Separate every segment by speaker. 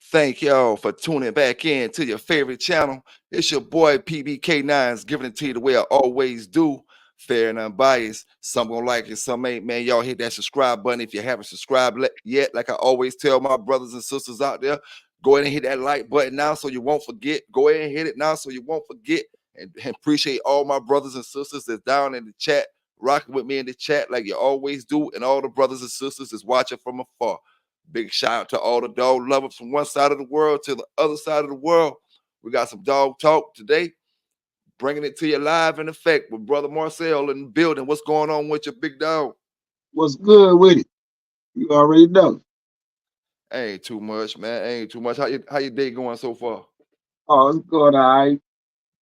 Speaker 1: Thank y'all for tuning back in to your favorite channel. It's your boy PBK9's giving it to you the way I always do. Fair and unbiased. Some gonna like it, some ain't. Man, y'all hit that subscribe button if you haven't subscribed yet. Like I always tell my brothers and sisters out there, go ahead and hit that like button now so you won't forget. Go ahead and hit it now so you won't forget. And appreciate all my brothers and sisters that's down in the chat, rocking with me in the chat like you always do, and all the brothers and sisters that's watching from afar. Big shout out to all the dog lovers from one side of the world to the other side of the world. We got some dog talk today, bringing it to you live in effect with Brother Marcel in the building. What's going on with your big dog?
Speaker 2: What's good with it? You already know.
Speaker 1: Ain't too much, man. Ain't too much. How your day going so far?
Speaker 2: Oh, it's going all right.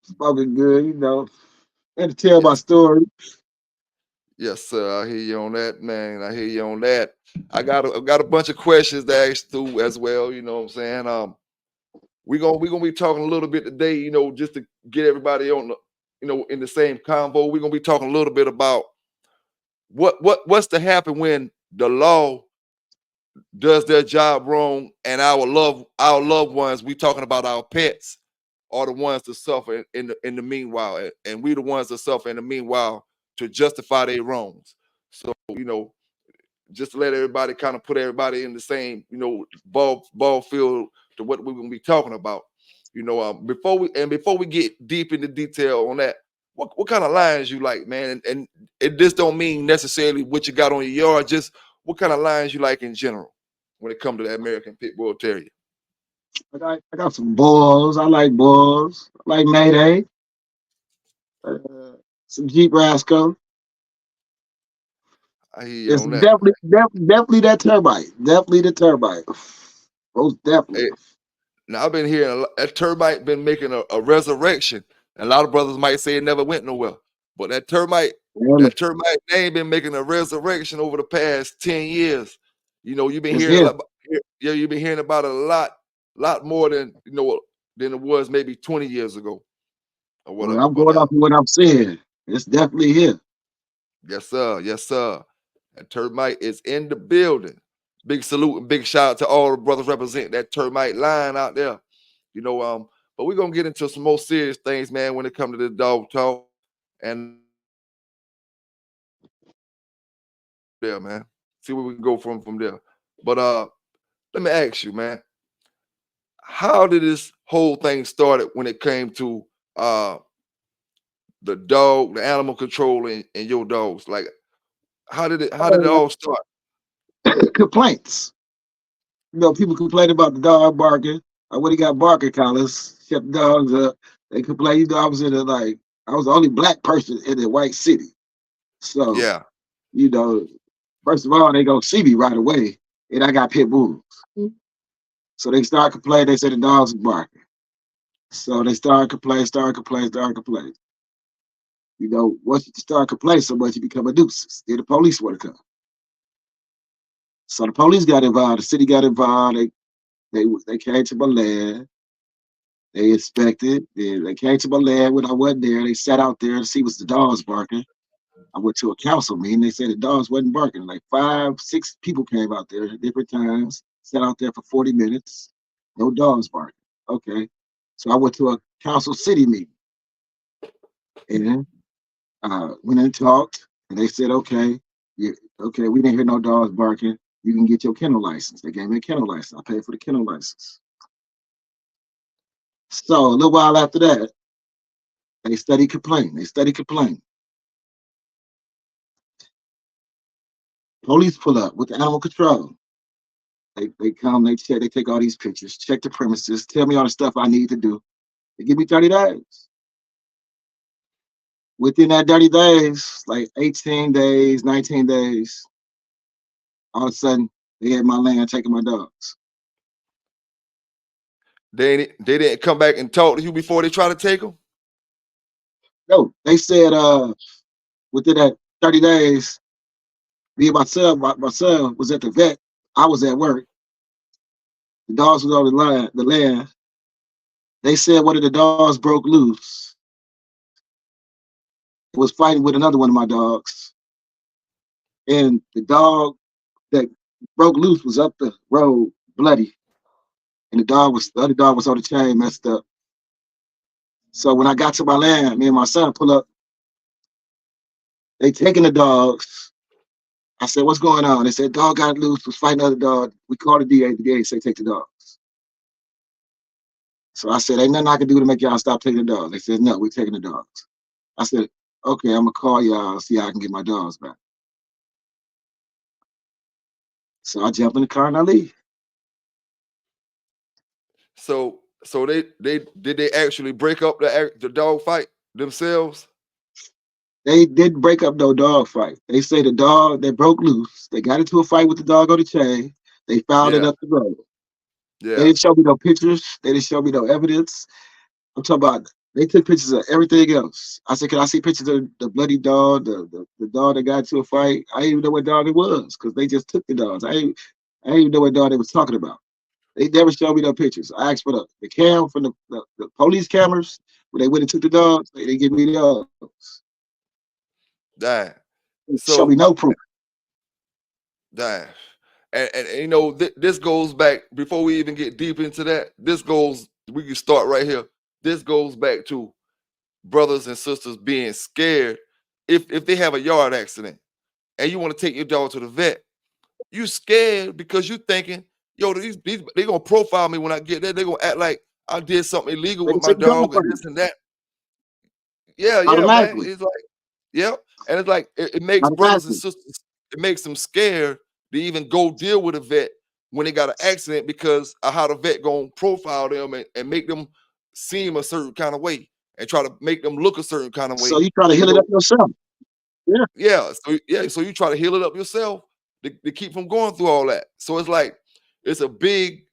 Speaker 2: Smoking good, you know. Had to tell my
Speaker 1: Yes,
Speaker 2: story.
Speaker 1: yes, sir. I hear you on that, man. I hear you on that. I got a bunch of questions to ask too as well. You know what I'm saying? We're gonna be talking a little bit today, just to get everybody on the, in the same convo. We're gonna be talking a little bit about what's to happen when the law does their job wrong and our loved ones, we talking about our pets, are the ones to suffer in the meanwhile, and we the ones that suffer in the meanwhile to justify their wrongs. So just to let everybody kind of put everybody in the same ball field to what we're gonna be talking about. Before we get deep into detail on that, what kind of lines you like, man? And it just don't mean necessarily what you got on your yard, just what kind of lines you like in general when it comes to the American Pit Bull Terrier.
Speaker 2: I got some balls. I like balls. I like Mayday. Uh, some Jeep Rascal.
Speaker 1: I hear you
Speaker 2: It's
Speaker 1: on that.
Speaker 2: definitely that turbite. Definitely the turbite. Most definitely.
Speaker 1: Hey, now I've been hearing that termite been making a resurrection. And a lot of brothers might say it never went nowhere, but that termite,
Speaker 2: Really,
Speaker 1: that termite name been making a resurrection over the past 10 years. You've been
Speaker 2: it's
Speaker 1: hearing a
Speaker 2: here.
Speaker 1: lot. Yeah, you've been hearing about it a lot more than it was maybe 20 years ago or
Speaker 2: Well,
Speaker 1: whatever.
Speaker 2: I'm
Speaker 1: But
Speaker 2: going off of what I'm seeing. It's definitely here.
Speaker 1: yes, sir, yes, sir. That termite is in the building. Big salute and big shout out to all the brothers representing that termite line out there. You know, but we're gonna get into some more serious things, man, when it comes to the dog talk. And there, man. See where we can go from there. But let me ask you, man, how did this whole thing started when it came to uh the animal control and your dogs? Like how did it all start?
Speaker 2: Complaints. You know, people complain about the dog barking. When he got barking collars, shut the dogs up. They complain. You know, I was the only black person in a white city. So,
Speaker 1: Yeah.
Speaker 2: you know, first of all, they gonna see me right away, and I got pit bulls. So they start complaining. They say the dogs is barking. So they start complaining. You know, once you start complaining so much, you become a nuisance. Then the police want to come. So the police got involved. The city got involved. They came to my land. They inspected. They came to my land when I wasn't there. They sat out there to see was the dogs barking. I went to a council meeting. They said the dogs wasn't barking. Like 5, 6 people came out there at different times. Sat out there for 40 minutes. No dogs barking. Okay. So I went to a council city meeting and went and talked. And they said, okay, okay, we didn't hear no dogs barking. You can get your kennel license. They gave me a kennel license. I paid for the kennel license. So a little while after that, they steady complain. They steady complain. Police pull up with the animal control. They come, they check, they take all these pictures, check the premises, tell me all the stuff I need to do. They give me 30 days. Within that 30 days, like 18 days, 19 days, all of a sudden they had my land taking my dogs.
Speaker 1: They didn't come back and talk to you before they try to take them?
Speaker 2: No, they said within that 30 days, me and my son was at the vet. I was at work. The dogs was on the land. They said one of the dogs broke loose. It was fighting with another one of my dogs. And the dog that broke loose was up the road, bloody. and the other dog was on the chain, messed up. So when I got to my land, me and my son pull up. They taking the dogs. I said, "What's going on?" They said, "Dog got loose. Was fighting other dog." We called the DA. The DA said, "Take the dog." So I said, "Ain't nothing I can do to make y'all stop taking the dogs." They said, "No, we're taking the dogs." I said, "Okay, I'm gonna call y'all, see how I can get my dogs back." So I jump in the car and I leave.
Speaker 1: So they actually break up the dog fight themselves?
Speaker 2: They didn't break up no dog fight. They say the dog that broke loose. They got into a fight with the dog on the chain. They found it
Speaker 1: Yeah,
Speaker 2: up the road. They
Speaker 1: yeah.
Speaker 2: didn't show me no pictures. They didn't show me no evidence. I'm talking about they took pictures of everything else. I said, "Can I see pictures of the bloody dog, the dog that got into a fight?" I didn't even know what dog it was because they just took the dogs. I didn't even know what dog they was talking about. They never showed me no pictures. I asked for the cam from the police cameras when they went and took the dogs. They didn't give me those.
Speaker 1: Damn.
Speaker 2: They show me
Speaker 1: So
Speaker 2: no proof.
Speaker 1: damn. And you know, this goes back before we even get deep into that. We can start right here. This goes back to brothers and sisters being scared if they have a yard accident and you want to take your dog to the vet. You scared because you thinking, yo, these they gonna profile me when I get there. They gonna act like I did something illegal
Speaker 2: They
Speaker 1: with
Speaker 2: can
Speaker 1: my
Speaker 2: take the dog
Speaker 1: dog and
Speaker 2: from you
Speaker 1: this and that. Yeah, yeah, man.
Speaker 2: automatically.
Speaker 1: It's like, yeah. And it's like it makes brothers and
Speaker 2: Automatically.
Speaker 1: sisters, it makes them scared to even go deal with a vet when they got an accident because of how the vet gonna profile them and make them seem a certain kind of way and try to make them look a certain kind of
Speaker 2: So
Speaker 1: way.
Speaker 2: you try to
Speaker 1: You
Speaker 2: heal it up
Speaker 1: know,
Speaker 2: yourself. Yeah.
Speaker 1: so you try to heal it up yourself to keep from going through all that. So it's like it's a big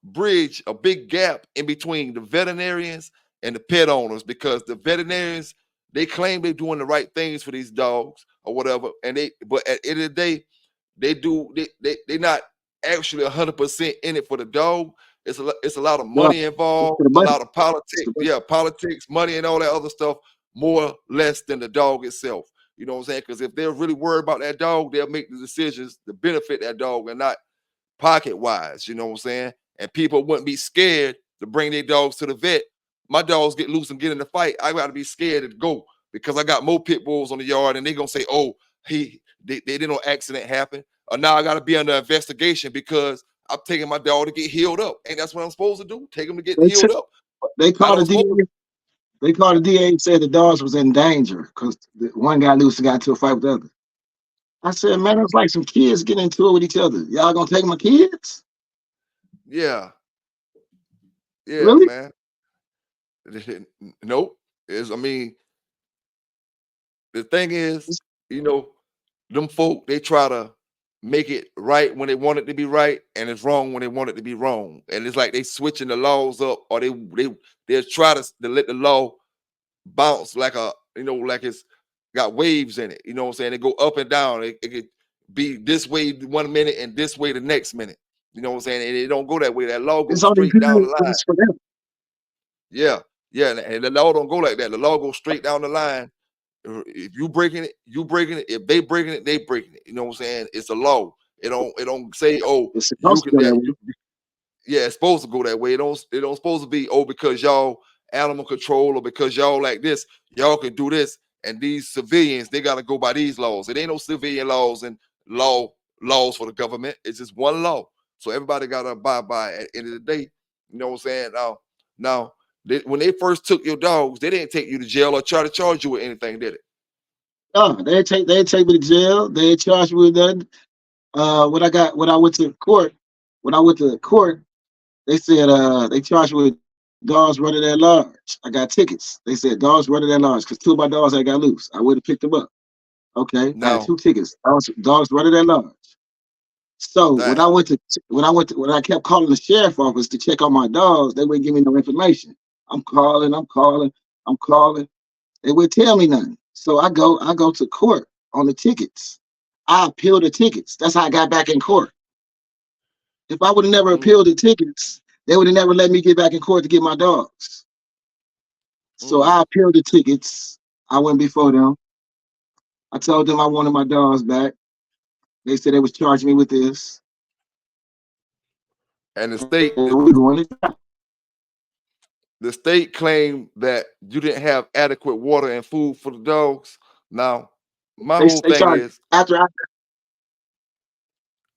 Speaker 1: bridge, a big gap in between the veterinarians and the pet owners because the veterinarians they claim they're doing the right things for these dogs or whatever, and but at the end of the day, they're not actually 100% in it for the dog. It's a lot of
Speaker 2: No,
Speaker 1: money
Speaker 2: it's
Speaker 1: involved,
Speaker 2: for the
Speaker 1: a
Speaker 2: money.
Speaker 1: lot of
Speaker 2: It's
Speaker 1: politics,
Speaker 2: the money.
Speaker 1: yeah, politics, money, and all that other stuff more less than the dog itself. You know what I'm saying? Because if they're really worried about that dog, they'll make the decisions to benefit that dog and not pocket wise. You know what I'm saying? And people wouldn't be scared to bring their dogs to the vet. My dogs get loose and get in the fight. I got to be scared to go because I got more pit bulls on the yard, and they're gonna say, "Oh, they didn't know accident happen," or now I got to be under investigation because I'm taking my dog to get healed up, and that's what I'm supposed to do. Take them to get
Speaker 2: They
Speaker 1: healed
Speaker 2: took,
Speaker 1: up.
Speaker 2: they
Speaker 1: I
Speaker 2: called the
Speaker 1: don't supposed
Speaker 2: DA. They called the DA and said the dogs was in danger because one got loose and got into a fight with the other. I said, "Man, it's like some kids getting into it with each other. Y'all gonna take my kids?
Speaker 1: yeah, yeah,
Speaker 2: Really?"
Speaker 1: man. Nope. Is I mean, the thing is, you know, them folk they try to make it right when they want it to be right, and it's wrong when they want it to be wrong. And it's like they switching the laws up, or they try to let the law bounce like like it's got waves in it. You know what I'm saying? They go up and down. It could be this way 1 minute and this way the next minute. You know what I'm saying? And it don't go that way. That law
Speaker 2: It's
Speaker 1: goes
Speaker 2: only
Speaker 1: straight down the
Speaker 2: good if
Speaker 1: line.
Speaker 2: it's for them.
Speaker 1: Yeah, yeah, and the law don't go like that. The law goes straight down the line. If you breaking it, you breaking it. If they breaking it, they breaking it. You know what I'm saying? It's a law. It don't say, oh,
Speaker 2: It's
Speaker 1: you
Speaker 2: supposed to
Speaker 1: can
Speaker 2: go
Speaker 1: that
Speaker 2: that way.
Speaker 1: yeah, it's supposed to go that way. It don't supposed to be, oh, because y'all animal control or because y'all like this, y'all can do this. And these civilians, they gotta go by these laws. It ain't no civilian laws and laws for the government. It's just one law. So everybody gotta abide by it. At the end of the day, you know what I'm saying? Now when they first took your dogs, they didn't take you to jail or try to charge you with anything, did it?
Speaker 2: Oh, they take me to jail. They charged me with that. When I went to court, they said they charged me with dogs running at large. I got tickets. They said dogs running at large because two of my dogs had got loose. I would have picked them up. Okay, I had
Speaker 1: Now,
Speaker 2: two tickets. Dogs running at large. So
Speaker 1: damn.
Speaker 2: when I kept calling the sheriff office to check on my dogs, they wouldn't give me no information. I'm calling. They would tell me nothing. So I go to court on the tickets. I appeal the tickets. That's how I got back in court. If I would have never
Speaker 1: Mm,
Speaker 2: appealed the tickets, they would have never let me get back in court to get my dogs. So I
Speaker 1: mm,
Speaker 2: appealed the tickets. I went before them. I told them I wanted my dogs back. They said they was charging me with this.
Speaker 1: And
Speaker 2: and we going to try.
Speaker 1: the state claimed that you didn't have adequate water and food for the dogs. Now, my whole
Speaker 2: They
Speaker 1: thing
Speaker 2: charge
Speaker 1: is,
Speaker 2: after I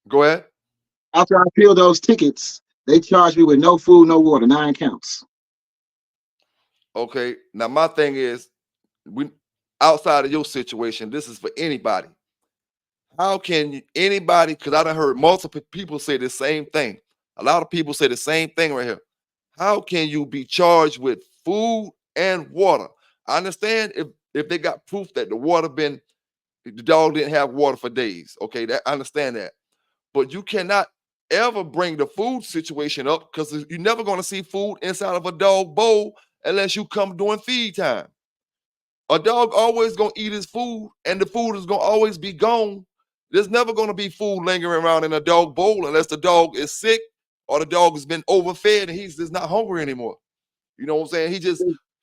Speaker 1: go ahead.
Speaker 2: after I fill those tickets, they charge me with no food, no water, 9 counts.
Speaker 1: Okay. Now, my thing is, we outside of your situation, this is for anybody. How can anybody? Because I done heard multiple people say the same thing. A lot of people say the same thing right here. How can you be charged with food and water? I understand if they got proof that the dog didn't have water for days. Okay, that I understand that. But you cannot ever bring the food situation up because you're never going to see food inside of a dog bowl unless you come during feed time. A dog always gonna eat his food, and the food is gonna always be gone. There's never gonna be food lingering around in a dog bowl unless the dog is sick or the dog has been overfed and he's just not hungry anymore. You know what I'm saying?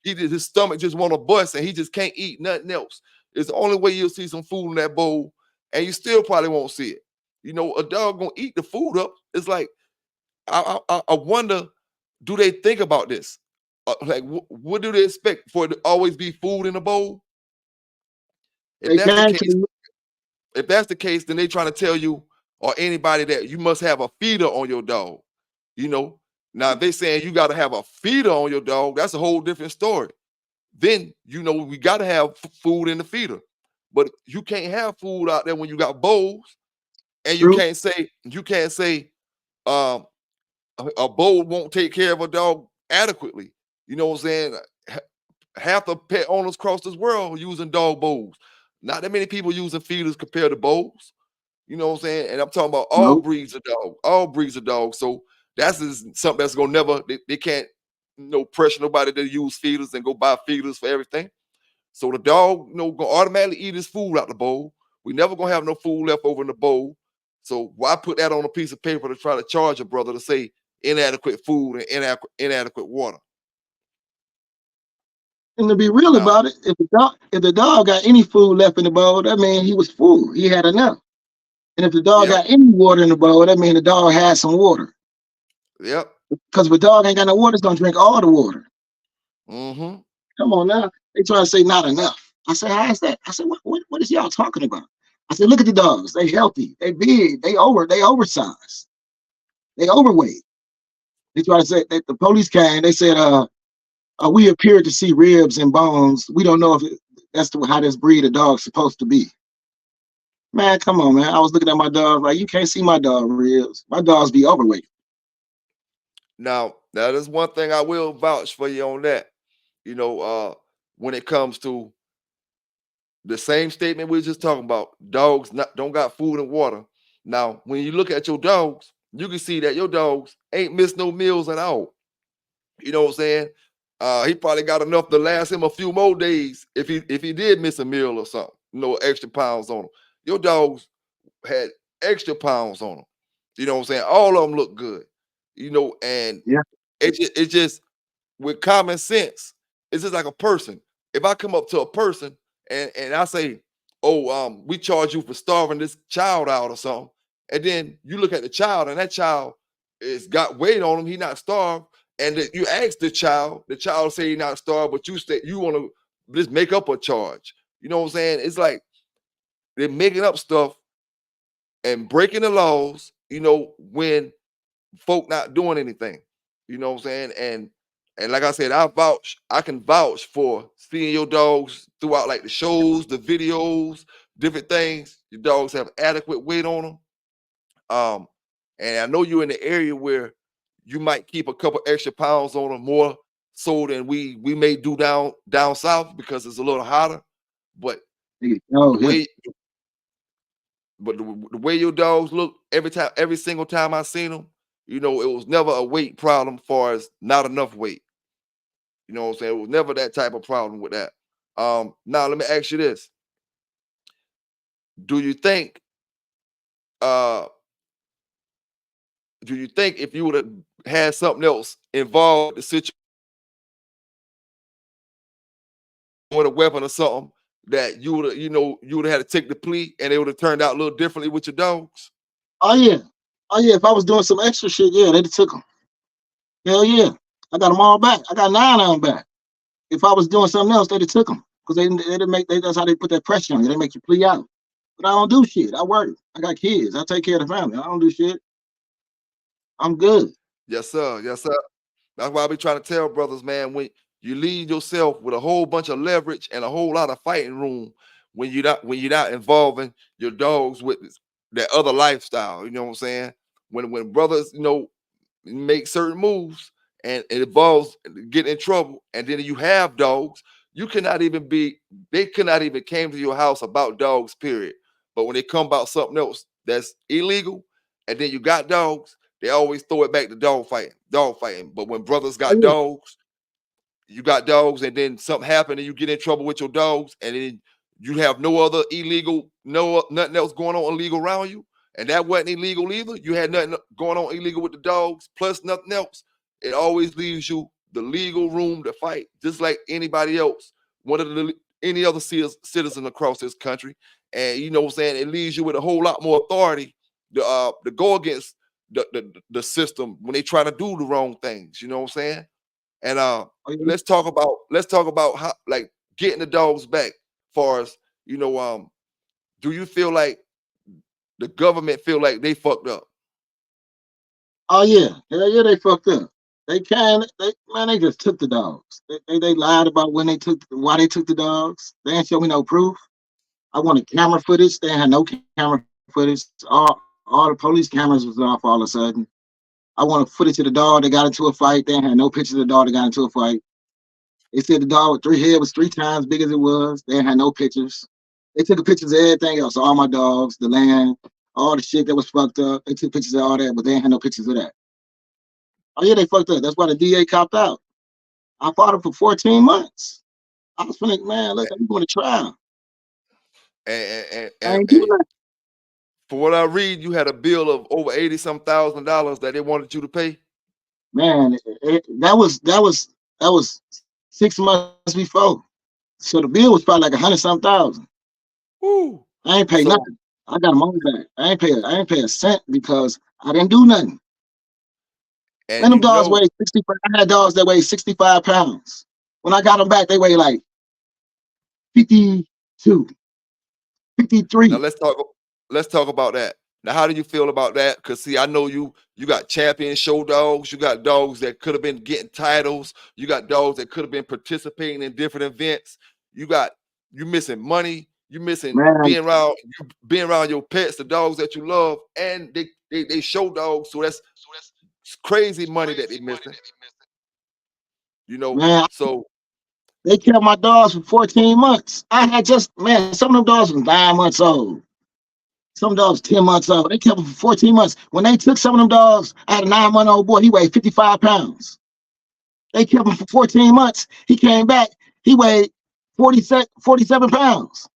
Speaker 1: His stomach just want to bust and he just can't eat nothing else. It's the only way you'll see some food in that bowl, and you still probably won't see it. You know, a dog gonna eat the food up. It's like I wonder, do they think about this? Like, what do they expect for it to always be food in the bowl? If
Speaker 2: They
Speaker 1: that's the
Speaker 2: came
Speaker 1: case,
Speaker 2: to
Speaker 1: if that's the case, then they trying to tell you or anybody that you must have a feeder on your dog. You know, now if they saying you got to have a feeder on your dog, that's a whole different story. Then you know we got to have food in the feeder, but you can't have food out there when you got bowls, and you
Speaker 2: true.
Speaker 1: can't say um, a bowl won't take care of a dog adequately. You know what I'm saying? Half the pet owners across this world using dog bowls. Not that many people using feeders compared to bowls. You know what I'm saying? And I'm talking about all
Speaker 2: No,
Speaker 1: breeds of dog, all breeds of dogs. So that's just something that's gonna never they can't pressure nobody to use feeders and go buy feeders for everything. So the dog, gonna automatically eat his food out the bowl. We never gonna have no food left over in the bowl. So why put that on a piece of paper to try to charge a brother to say inadequate food and inadequate water?
Speaker 2: and to be real
Speaker 1: Now,
Speaker 2: about it, if the dog got any food left in the bowl, that means he was full. He had enough. And if the dog
Speaker 1: yep,
Speaker 2: got any water in the bowl, that means the dog had some water.
Speaker 1: yep.
Speaker 2: Because if a dog ain't got no water, it's gonna drink all the water.
Speaker 1: Mm-hmm.
Speaker 2: Come on now. They try to say not enough. I said, how is that? I said, what is y'all talking about? I said, look at the dogs. They healthy. They big. They oversized. They overweight. They try to say that the police came. They said, we appeared to see ribs and bones. We don't know if that's how this breed of dog's supposed to be. Man, come on, man. I was looking at my dog like, you can't see my dog ribs. My dogs be overweight.
Speaker 1: Now, that is one thing I will vouch for you on that. You know, when it comes to the same statement we were just talking about, dogs don't got food and water. Now, when you look at your dogs, you can see that your dogs ain't missed no meals at all. You know what I'm saying? He probably got enough to last him a few more days if he did miss a meal or something. Extra pounds on him. Your dogs had extra pounds on them. You know what I'm saying? All of them look good. And
Speaker 2: Yeah.
Speaker 1: it just with common sense, it's just like a person. If I come up to a person and I say, "Oh, we charge you for starving this child out or something," and then you look at the child and that child is got weight on him, he not starved, and you ask the child say he not starved, but you want to just make up a charge. You know what I'm saying? It's like they're making up stuff and breaking the laws, when folk not doing anything. You know what I'm saying? And like I said, I can vouch for seeing your dogs throughout like the shows, the videos, different things. Your dogs have adequate weight on them. Um, and I know you're in the area where you might keep a couple extra pounds on them more so than we may do down south because it's a little hotter. But
Speaker 2: Oh,
Speaker 1: the
Speaker 2: yeah.
Speaker 1: way the way your dogs look every single time I seen them, it was never a weight problem far as not enough weight. You know what I'm saying? It was never that type of problem with that. Now let me ask you this. Do you think uh do you think if you would have had something else involved the situation with a weapon or something that you would have had to take the plea and it would have turned out a little differently with your dogs?
Speaker 2: Oh, yeah. Oh yeah, if I was doing some extra shit, yeah, they'd took them. Hell yeah, I got them all back. I got 9 of them back. If I was doing something else, they'd took them because they didn't make. That's how they put that pressure on you. They make you plea out. But I don't do shit. I work. I got kids. I take care of the family. I don't do shit. I'm good.
Speaker 1: Yes, sir. Yes, sir. That's why I be trying to tell brothers, man, when you leave yourself with a whole bunch of leverage and a whole lot of fighting room when you're not involving your dogs with that other lifestyle. You know what I'm saying? When brothers, make certain moves and it involves get in trouble, and then you have dogs, you cannot even be they cannot even came to your house about dogs, period. But when they come about something else that's illegal, and then you got dogs, they always throw it back to dog fighting. But when brothers
Speaker 2: Oh
Speaker 1: got
Speaker 2: yeah.
Speaker 1: dogs, you got dogs, and then something happened, and you get in trouble with your dogs, and then you have no other illegal, no nothing else going on illegal around you, and that wasn't illegal either. You had nothing going on illegal with the dogs, plus nothing else. It always leaves you the legal room to fight, just like anybody else, one of the any other citizen across this country. And you know what I'm saying? It leaves you with a whole lot more authority to go against the system when they try to do the wrong things. You know what I'm saying? And
Speaker 2: Oh yeah.
Speaker 1: let's talk about how, like, getting the dogs back. Far as do you feel like the government feel like they fucked up?
Speaker 2: Oh yeah. Hell yeah. They fucked up. They can. They just took the dogs. They lied about when they took why they took the dogs. They ain't show me no proof. I wanted camera footage. They had no camera footage. All the police cameras was off all of a sudden. I wanted footage of the dog that got into a fight. They had no pictures of the dog that got into a fight. They said the dog with 3 head was 3 times big as it was. They had no pictures. They took pictures of everything else, all my dogs, the land, all the shit that was fucked up. They took pictures of all that, but they ain't had no pictures of that. Oh yeah, they fucked up. That's why the DA copped out. I fought him for 14 months. I was thinking, man, look, I'm going to trial.
Speaker 1: And, and,
Speaker 2: I
Speaker 1: and,
Speaker 2: ain't do
Speaker 1: and
Speaker 2: nothing.
Speaker 1: for what I read, you had a bill of over 80 some $1,000 that they wanted you to pay.
Speaker 2: Man, that was 6 months before. So the bill was probably like 100 some thousand.
Speaker 1: Woo.
Speaker 2: I ain't pay
Speaker 1: So,
Speaker 2: nothing. I got money back. I ain't pay a cent because I didn't do nothing. Man,
Speaker 1: and
Speaker 2: them dogs weigh 65. I had dogs that weigh 65 pounds. When I got them back, they weigh like 52,
Speaker 1: now
Speaker 2: 53.
Speaker 1: let's talk about that. Now, how do you feel about that? Because see, I know you got champion show dogs, you got dogs that could have been getting titles, you got dogs that could have been participating in different events. You got you missing money, you missing
Speaker 2: Man,
Speaker 1: being around your pets, the dogs that you love, and they show dogs, so that's crazy money that they missing. You know,
Speaker 2: man,
Speaker 1: so
Speaker 2: they kept my dogs for 14 months. I had just, man, some of them dogs was 9 months old. Some dogs 10 months old. They kept them for 14 months. When they took some of them dogs, I had a 9-month-old boy. He weighed 55 pounds. They kept him for 14 months. He came back. He weighed 47 pounds.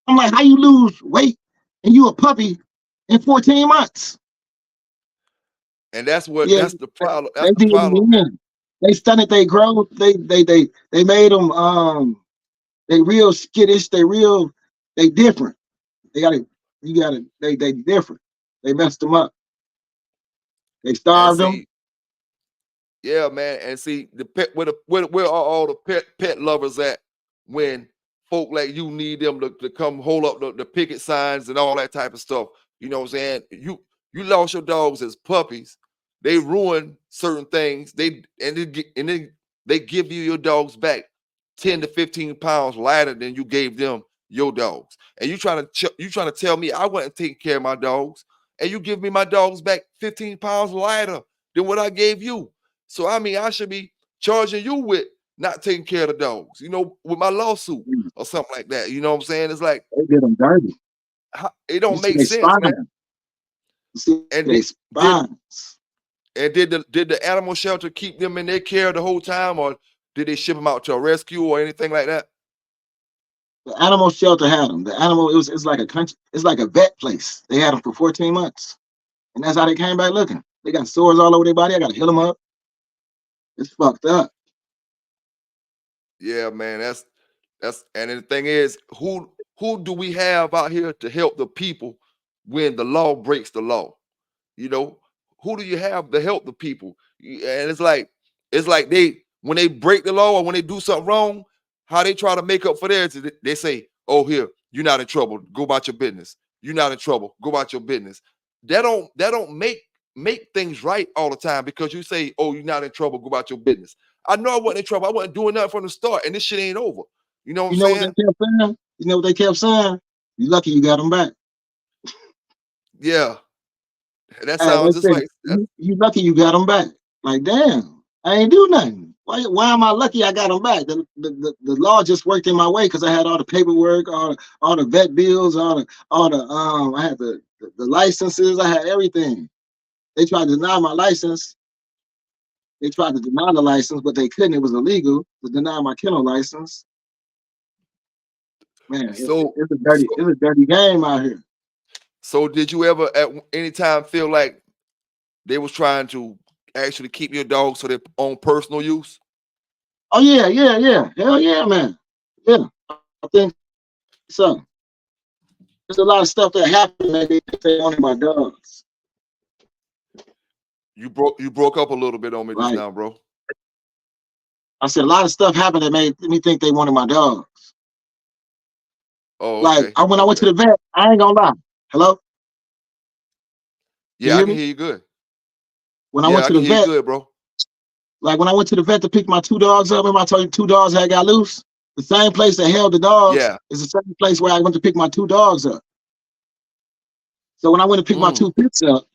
Speaker 2: I'm like, how you lose weight and you a puppy in 14 months?
Speaker 1: and that's what
Speaker 2: Yeah,
Speaker 1: that's the problem.
Speaker 2: they
Speaker 1: That's the
Speaker 2: did it
Speaker 1: problem.
Speaker 2: again. They stunted their growth. They made them they real skittish. They different. They gotta you gotta they different. They messed them up. They
Speaker 1: And
Speaker 2: starved them.
Speaker 1: see, yeah, man. And see, the pet where are all the pet lovers at when folk like you need them to come hold up the picket signs and all that type of stuff. You know what I'm saying? You lost your dogs as puppies. They ruin certain things. And then they give you your dogs back 10 to 15 pounds lighter than you gave them your dogs. And you trying to tell me I wasn't taking care of my dogs, and you give me my dogs back 15 pounds lighter than what I gave you. So I mean, I should be charging you with not taking care of the dogs, with my lawsuit or something like that. You know what I'm saying? It's like
Speaker 2: They did them dirty.
Speaker 1: it
Speaker 2: You
Speaker 1: don't
Speaker 2: see
Speaker 1: make
Speaker 2: they
Speaker 1: sense, man.
Speaker 2: spine. You see
Speaker 1: And
Speaker 2: they
Speaker 1: did
Speaker 2: spines.
Speaker 1: and did the animal shelter keep them in their care the whole time, or did they ship them out to a rescue or anything like that?
Speaker 2: The animal shelter had them. The animal it's like a country. It's like a vet place. They had them for 14 months, and that's how they came back looking. They got sores all over their body. I got to heal them up. It's fucked up.
Speaker 1: Yeah, man. That's and the thing is, who do we have out here to help the people when the law breaks the law? You know, who do you have to help the people? And it's like they when they break the law or when they do something wrong, how they try to make up for theirs. They say, "Oh, here, you're not in trouble. Go about your business. You're not in trouble. Go about your business." That don't make things right all the time because you say, "Oh, you're not in trouble. Go about your business." I know I wasn't in trouble. I wasn't doing nothing from the start, and this shit ain't over. You know what I'm
Speaker 2: You know what they
Speaker 1: saying?
Speaker 2: kept saying? You know what they kept saying? You lucky you got them back.
Speaker 1: Yeah, that
Speaker 2: Hey,
Speaker 1: sounds
Speaker 2: they
Speaker 1: just
Speaker 2: said
Speaker 1: like
Speaker 2: you lucky you got them back. Like, damn, I ain't do nothing. Why am I lucky I got them back? The law just worked in my way because I had all the paperwork, all the vet bills, all the I had the licenses, I had everything. They tried to deny my license. They tried to deny the license, but they couldn't. It was illegal to deny my kennel license. Man,
Speaker 1: so.
Speaker 2: it's a dirty game out here.
Speaker 1: So did you ever at any time feel like they was trying to actually keep your dog for their own personal use?
Speaker 2: Oh yeah. Hell yeah, man. Yeah, I think so. There's a lot of stuff that happened that they think they wanted my dogs.
Speaker 1: You broke up a little bit on me just
Speaker 2: Like
Speaker 1: now, bro.
Speaker 2: I said, a lot of stuff happened that made me think they wanted my dogs.
Speaker 1: Oh,
Speaker 2: Like
Speaker 1: okay.
Speaker 2: when I went to
Speaker 1: Okay.
Speaker 2: the vet, I ain't gonna lie. Hello, can
Speaker 1: Yeah,
Speaker 2: you
Speaker 1: I
Speaker 2: hear
Speaker 1: can
Speaker 2: me?
Speaker 1: hear you good.
Speaker 2: When I
Speaker 1: Yeah,
Speaker 2: went
Speaker 1: I
Speaker 2: to
Speaker 1: can
Speaker 2: the
Speaker 1: hear you
Speaker 2: vet,
Speaker 1: good, bro.
Speaker 2: like when I went to the vet to pick my two dogs up, remember I told you two dogs had got loose? The same place that held the dogs
Speaker 1: Yeah.
Speaker 2: is the same place where I went to pick my two dogs up. So when I went to pick my
Speaker 1: Mm.
Speaker 2: two pits up,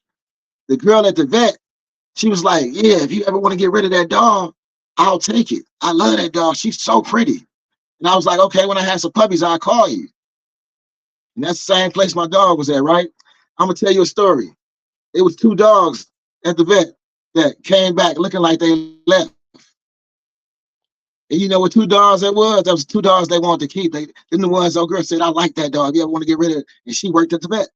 Speaker 2: the girl at the vet, she was like, "Yeah, if you ever want to get rid of that dog, I'll take it. I love that dog. She's so pretty." And I was like, "Okay, when I have some puppies, I'll call you." And that's the same place my dog was at, right? I'm gonna tell you a story. It was two dogs at the vet that came back looking like they left. And you know what two dogs that was? That was two dogs they wanted to keep. Then the ones old girl said, "I like that dog. You ever want to get rid of it?" And she worked at the vet.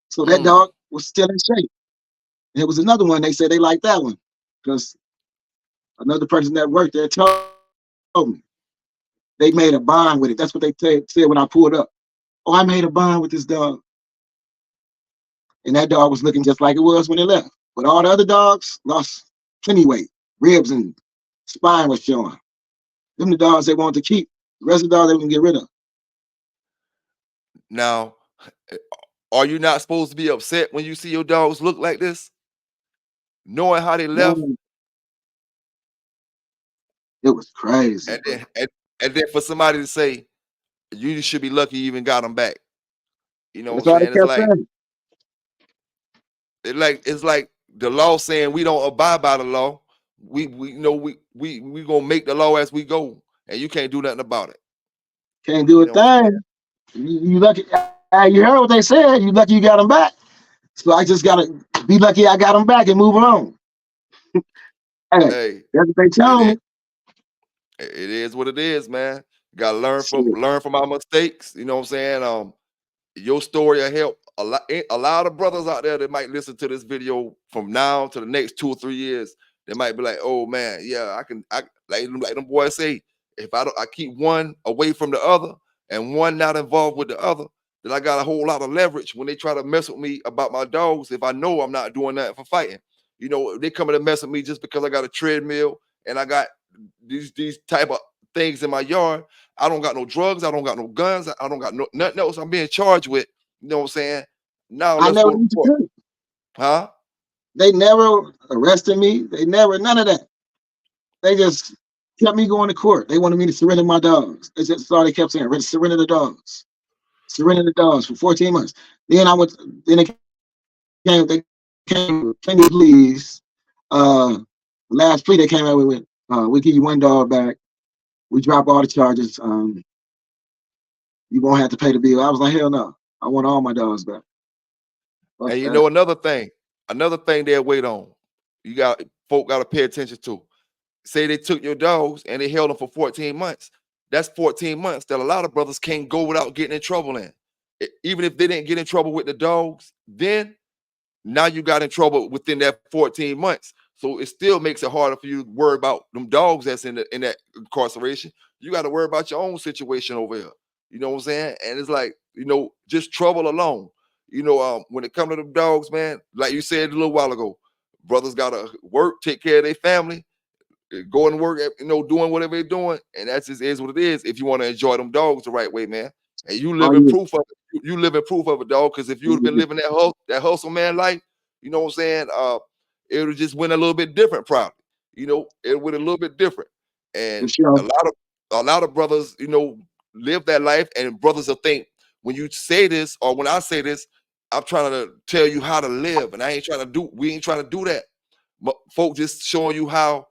Speaker 2: So that
Speaker 1: Mm.
Speaker 2: dog was still in shape. And it was another one, they said they liked that one. Because another person that worked there told me they made a bond with it. That's what they said when I pulled up. "Oh, I made a bond with this dog." And that dog was looking just like it was when it left. But all the other dogs lost plenty weight. Ribs and spine was showing. Them the dogs they wanted to keep. The rest of the dogs they wouldn't get rid of.
Speaker 1: Now, are you not supposed to be upset when you see your dogs look like this, knowing how they left,
Speaker 2: Man, it was crazy,
Speaker 1: and
Speaker 2: bro.
Speaker 1: then for somebody to say you should be lucky you even got them back? You know what I'm
Speaker 2: That's all
Speaker 1: saying?
Speaker 2: they kept saying.
Speaker 1: It's like the law saying we don't abide by the law. We you know we gonna make the law as we go, and you can't do nothing about it.
Speaker 2: Can't do
Speaker 1: You
Speaker 2: a
Speaker 1: know what I'm saying?
Speaker 2: thing. You lucky. You heard what they said. You lucky you got them back. So I just gotta be lucky I got them back and move on. Hey,
Speaker 1: Hey,
Speaker 2: that's what they
Speaker 1: it
Speaker 2: tell
Speaker 1: is
Speaker 2: me.
Speaker 1: it is what it is, man. You gotta learn from
Speaker 2: Shit.
Speaker 1: learn from our mistakes. You know what I'm saying? Your story will help a lot of brothers out there that might listen to this video from now to the next 2 or 3 years. They might be like, "Oh man, yeah, I like them boys say, if I keep one away from the other and one not involved with the other, then I got a whole lot of leverage when they try to mess with me about my dogs. If I know I'm not doing that for fighting, if they coming to mess with me just because I got a treadmill and I got these type of things in my yard. I don't got no drugs. I don't got no guns. I don't got nothing else I'm being charged with. You know what I'm saying? Now
Speaker 2: I
Speaker 1: let's
Speaker 2: never
Speaker 1: go to court.
Speaker 2: interviewed.
Speaker 1: Huh?
Speaker 2: They never arrested me. They never none of that. They just kept me going to court. They wanted me to surrender my dogs. That's all they kept saying. Surrender the dogs. Surrender the dogs for 14 months. Then I went. Then they came with plenty of pleas. The last plea they came out with, we give you one dog back. We drop all the charges. You won't have to pay the bill. I was like, hell no. I want all my dogs back. Fuck
Speaker 1: And
Speaker 2: that.
Speaker 1: another thing they'll wait on. Folk got to pay attention to. Say they took your dogs and they held them for 14 months. That's 14 months that a lot of brothers can't go without getting in trouble in. Even if they didn't get in trouble with the dogs, then now you got in trouble within that 14 months. So it still makes it harder for you to worry about them dogs that's in that incarceration. You got to worry about your own situation over here. You know what I'm saying? And it's like, just trouble alone. When it comes to the dogs, man, like you said a little while ago, brothers gotta work, take care of their family, going to work, doing whatever they're doing, and that just is what it is. If you want to enjoy them dogs the right way, man, and you
Speaker 2: Oh
Speaker 1: live in
Speaker 2: yeah,
Speaker 1: proof of it, you live in proof of it, dog. Because if you would have been
Speaker 2: yeah,
Speaker 1: living that hustle man life, you know what I'm saying, it would have just went a little bit different, probably. It went a little bit different,
Speaker 2: for
Speaker 1: and
Speaker 2: sure.
Speaker 1: a lot of brothers, live that life, and brothers will think when you say this or when I say this, I'm trying to tell you how to live, and we ain't trying to do that. Folk just showing you how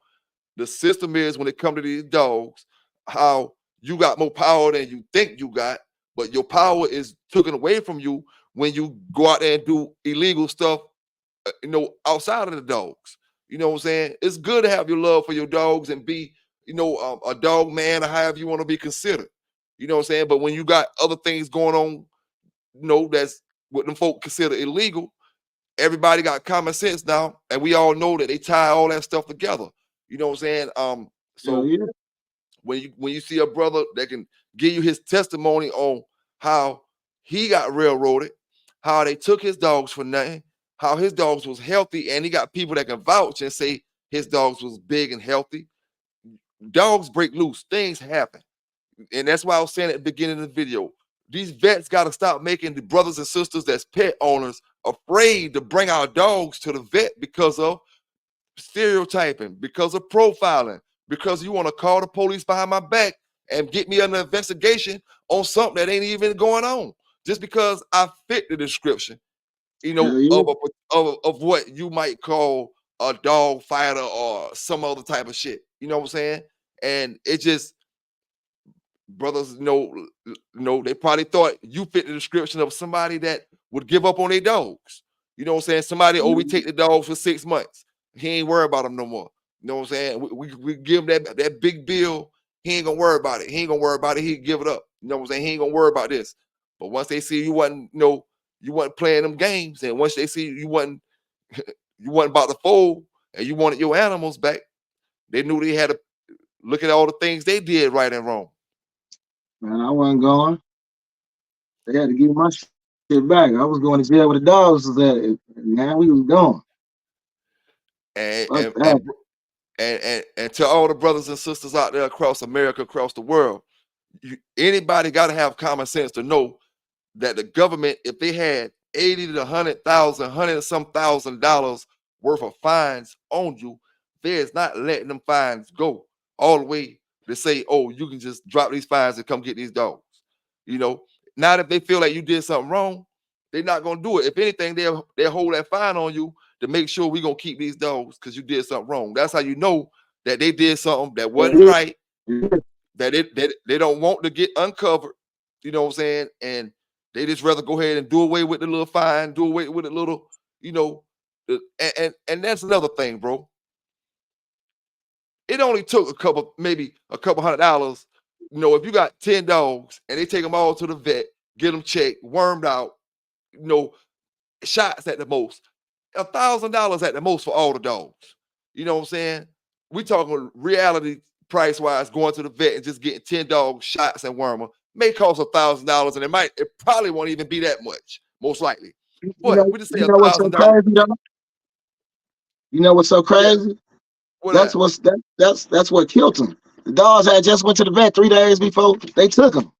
Speaker 1: the system is when it comes to these dogs, how you got more power than you think you got, but your power is taken away from you when you go out there and do illegal stuff, outside of the dogs. You know what I'm saying? It's good to have your love for your dogs and be, a dog man or however you want to be considered. You know what I'm saying? But when you got other things going on, that's what them folk consider illegal, everybody got common sense now, and we all know that they tie all that stuff together. You know what I'm saying?
Speaker 2: Hell
Speaker 1: So
Speaker 2: yeah.
Speaker 1: when you see a brother that can give you his testimony on how he got railroaded, how they took his dogs for nothing, how his dogs was healthy, and he got people that can vouch and say his dogs was big and healthy. Dogs break loose, things happen, and that's why I was saying at the beginning of the video. These vets got to stop making the brothers and sisters that's pet owners afraid to bring our dogs to the vet because of stereotyping, because of profiling, because you want to call the police behind my back and get me under investigation on something that ain't even going on, just because I fit the description,
Speaker 2: Hell yeah.
Speaker 1: of what you might call a dog fighter or some other type of shit. You know what I'm saying? And it just brothers, they probably thought you fit the description of somebody that would give up on their dogs. You know what I'm saying? Somebody, we take the dogs for 6 months. He ain't worried about them no more. You know what I'm saying? We give him that big bill. He ain't gonna worry about it. He ain't gonna worry about it. He give it up. You know what I'm saying? He ain't gonna worry about this. But once they see you wasn't playing them games, and once they see you wasn't about to fold, and you wanted your animals back, they knew they had to look at all the things they did right and wrong.
Speaker 2: Man, I wasn't going. They had to give my shit back. I was going to jail with the dogs was at. Man, we was going.
Speaker 1: And
Speaker 2: Fuck
Speaker 1: and
Speaker 2: that.
Speaker 1: and and to all the brothers and sisters out there across America, across the world, anybody got to have common sense to know that the government, if they had 80 to 100,000, hundred and some $1,000 worth of fines on you, there's not letting them fines go all the way to say, oh, you can just drop these fines and come get these dogs. You know, not if they feel like you did something wrong, they're not gonna do it. If anything, they'll hold that fine on you to make sure we're gonna keep these dogs because you did something wrong. That's how you know that they did something that wasn't right, that they don't want to get uncovered. You know what I'm saying? And they just rather go ahead and do away with the little fine, do away with the little, you know, and that's another thing, bro. It only took maybe a couple $100. If you got 10 dogs and they take them all to the vet, get them checked, wormed out, you know, shots at the most, $1,000 at the most for all the dogs. You know what I'm saying? We talking reality price wise, going to the vet and just getting 10 dogs shots and worm them may cost $1,000, and it probably won't even be that much, most likely.
Speaker 2: You
Speaker 1: But
Speaker 2: know,
Speaker 1: we just say
Speaker 2: you
Speaker 1: a
Speaker 2: know what's so
Speaker 1: thousand dollars.
Speaker 2: crazy though? You know what's so
Speaker 1: Yeah,
Speaker 2: crazy?
Speaker 1: what
Speaker 2: That's
Speaker 1: that?
Speaker 2: what's that's what killed them. The dogs had just went to the vet 3 days before they took them.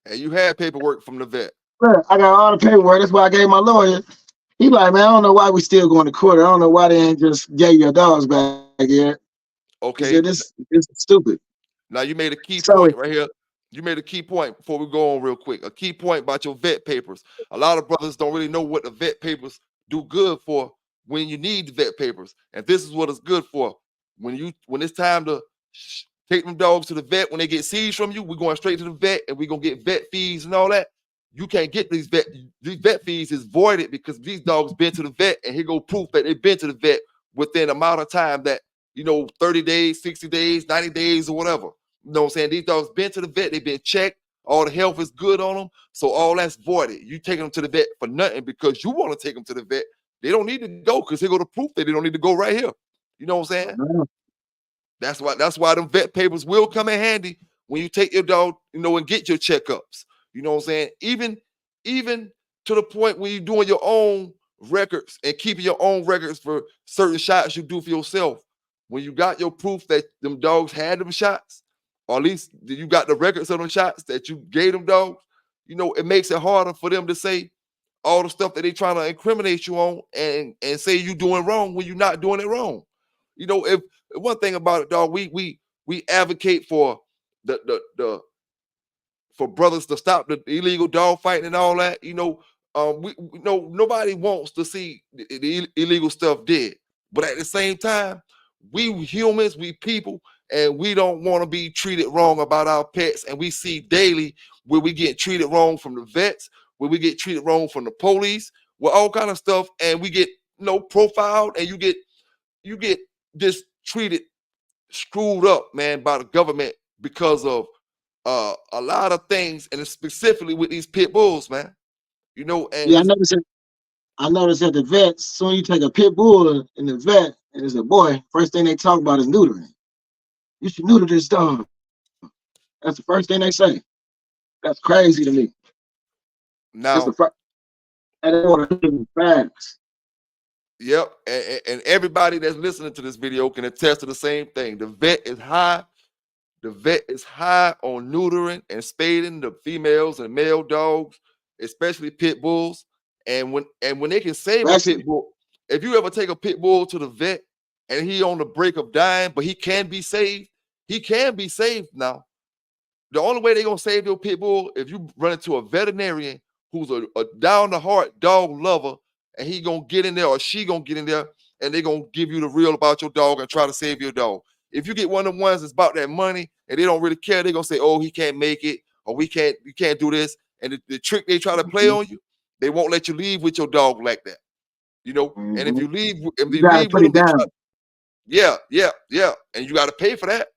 Speaker 1: And you had paperwork from the vet.
Speaker 2: Look, I got all the paperwork. That's why I gave my lawyer. He like, man, I don't know why we still going to court. I don't know why they ain't just gave your dogs back yet. He said,
Speaker 1: Okay.
Speaker 2: this is stupid.
Speaker 1: Now you made a key
Speaker 2: So
Speaker 1: point right here. You made a key point before we go on real quick. A key point about your vet papers. A lot of brothers don't really know what the vet papers do good for when you need the vet papers. And this is what it's good for. When it's time to take them dogs to the vet, when they get seized from you, we're going straight to the vet and we're gonna get vet fees and all that. You can't get these vet fees is voided because these dogs been to the vet, and here go proof that they've been to the vet within amount of time that 30 days, 60 days, 90 days, or whatever. You know what I'm saying? These dogs been to the vet, they've been checked, all the health is good on them. So all that's voided. You taking them to the vet for nothing because you want to take them to the vet. They don't need to go because here go the proof that they don't need to go right here. You know what I'm saying? That's why them vet papers will come in handy when you take your dog, and get your checkups. You know what I'm saying? Even to the point where you're doing your own records and keeping your own records for certain shots you do for yourself. When you got your proof that them dogs had them shots, or at least you got the records of them shots that you gave them dogs, it makes it harder for them to say all the stuff that they trying to incriminate you on and say you doing wrong when you're not doing it wrong. If one thing about it, dog, we advocate for the for brothers to stop the illegal dog fighting and all that. Nobody wants to see the illegal stuff dead, but at the same time, we humans, we people, and we don't want to be treated wrong about our pets. And we see daily where we get treated wrong from the vets, where we get treated wrong from the police, with all kind of stuff, and we get profiled, and you get just treated screwed up, man, by the government because of a lot of things, and specifically with these pit bulls, man. And
Speaker 2: Yeah, I noticed at the vet, soon you take a pit bull in the vet and it's a boy, first thing they talk about is neutering. You should neuter this dog. That's the first thing they say. That's crazy to me. It's the
Speaker 1: now,
Speaker 2: first, and they want to fast.
Speaker 1: yep, and everybody that's listening to this video can attest to the same thing. The vet is high. The vet is high on neutering and spading the females and male dogs, especially pit bulls. And when they can save a
Speaker 2: Especially,
Speaker 1: pit bull, if you ever take a pit bull to the vet and he on the break of dying, but he can be saved, he can be saved now. The only way they're gonna save your pit bull if you run into a veterinarian who's a down the heart dog lover, and he gonna get in there or she gonna get in there and they gonna give you the real about your dog and try to save your dog. If you get one of the ones that's about that money and they don't really care, they're gonna say, "Oh, he can't make it," or "We can't, you can't do this." And the trick they try to play on you, they won't let you leave with your dog like that. And if
Speaker 2: mm-hmm.
Speaker 1: you leave,
Speaker 2: You gotta put
Speaker 1: with them,
Speaker 2: it
Speaker 1: they try.
Speaker 2: down.
Speaker 1: Yeah, yeah, yeah, and you got to pay for that.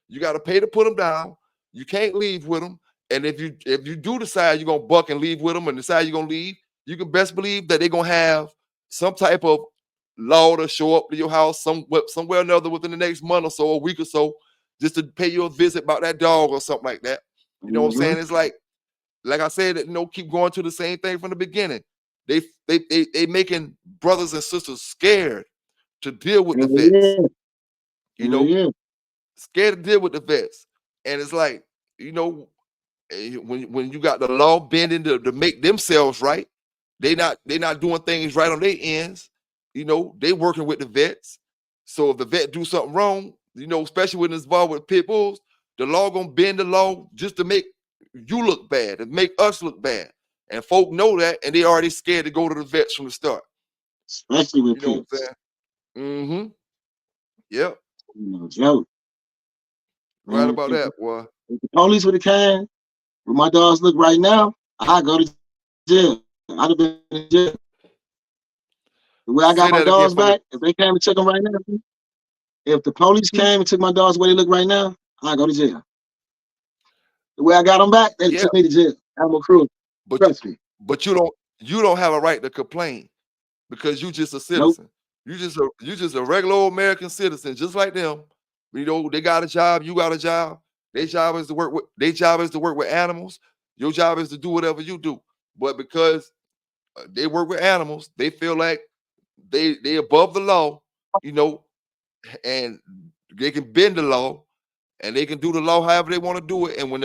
Speaker 1: You got to pay to put them down. You can't leave with them. And if you do decide you're gonna buck and leave with them and decide you're gonna leave, you can best believe that they're gonna have some type of law to show up to your house somewhere or another within the next month or so, a week or so, just to pay you a visit about that dog or something like that. You know what I'm
Speaker 2: Mm-hmm.
Speaker 1: saying? It's like I said, keep going to the same thing from the beginning. They making brothers and sisters scared to deal with the vets.
Speaker 2: Yeah,
Speaker 1: You know,
Speaker 2: yeah.
Speaker 1: scared to deal with the vets. And it's like, you know, when you got the law bending to make themselves right, they not doing things right on their ends. They working with the vets. So if the vet do something wrong, especially when it's involved with pit bulls, the law gonna bend the law just to make you look bad and make us look bad. And folk know that, and they already scared to go to the vets from the start.
Speaker 2: Especially with
Speaker 1: You know what I'm
Speaker 2: pits.
Speaker 1: saying? Mm-hmm. Yep.
Speaker 2: Joke.
Speaker 1: Right
Speaker 2: Man,
Speaker 1: about that, boy.
Speaker 2: if the police would have came, where my dogs look right now, I'd go to jail. I'd have been in jail. The way I got
Speaker 1: Say
Speaker 2: my
Speaker 1: that again
Speaker 2: dogs
Speaker 1: for me.
Speaker 2: back, if they came and took them right now, if the police came and took my dogs the way they look right now, I'd go to jail. The way I got them back, they
Speaker 1: Yeah,
Speaker 2: took me to jail. Animal cruelty.
Speaker 1: but
Speaker 2: Trust me.
Speaker 1: but you don't have a right to complain because you just a
Speaker 2: Nope.
Speaker 1: citizen. You just a regular old American citizen, just like them. They got a job, you got a job. Their job is to work with animals. Your job is to do whatever you do. But because they work with animals, they feel like they above the law, you know, and they can bend the law and they can do the law however they want to do it. And when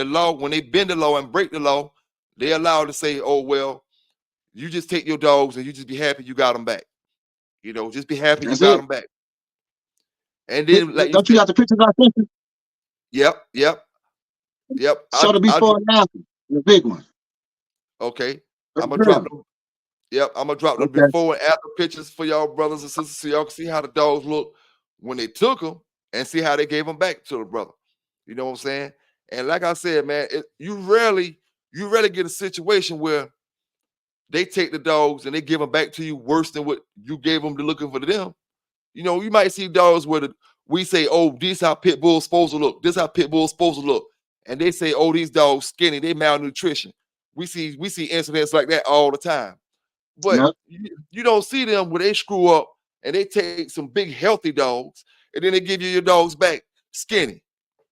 Speaker 1: they bend the law and break the law, they allowed to say, "Oh well, you just take your dogs and you just be happy you got them back." Just be happy you
Speaker 2: That's
Speaker 1: got
Speaker 2: it.
Speaker 1: them back. And then, like you
Speaker 2: Don't you
Speaker 1: said,
Speaker 2: got the pictures I sent you?
Speaker 1: yep, yep, yep.
Speaker 2: Show the
Speaker 1: I
Speaker 2: before and after. The big one.
Speaker 1: okay.
Speaker 2: For
Speaker 1: I'm
Speaker 2: the
Speaker 1: gonna drop
Speaker 2: girl.
Speaker 1: them. Yep, I'm gonna drop the
Speaker 2: Okay.
Speaker 1: before and after pictures for y'all brothers and sisters, so y'all can see how the dogs look when they took them and see how they gave them back to the brother. You know what I'm saying? And like I said, man, you rarely get a situation where they take the dogs and they give them back to you worse than what you gave them to looking for them. You might see dogs where we say, "Oh, this how pit bulls supposed to look. This how pit bulls supposed to look," and they say, "Oh, these dogs skinny, they malnutrition." We see incidents like that all the time, but
Speaker 2: Yep.
Speaker 1: you don't see them where they screw up and they take some big healthy dogs and then they give you your dogs back skinny.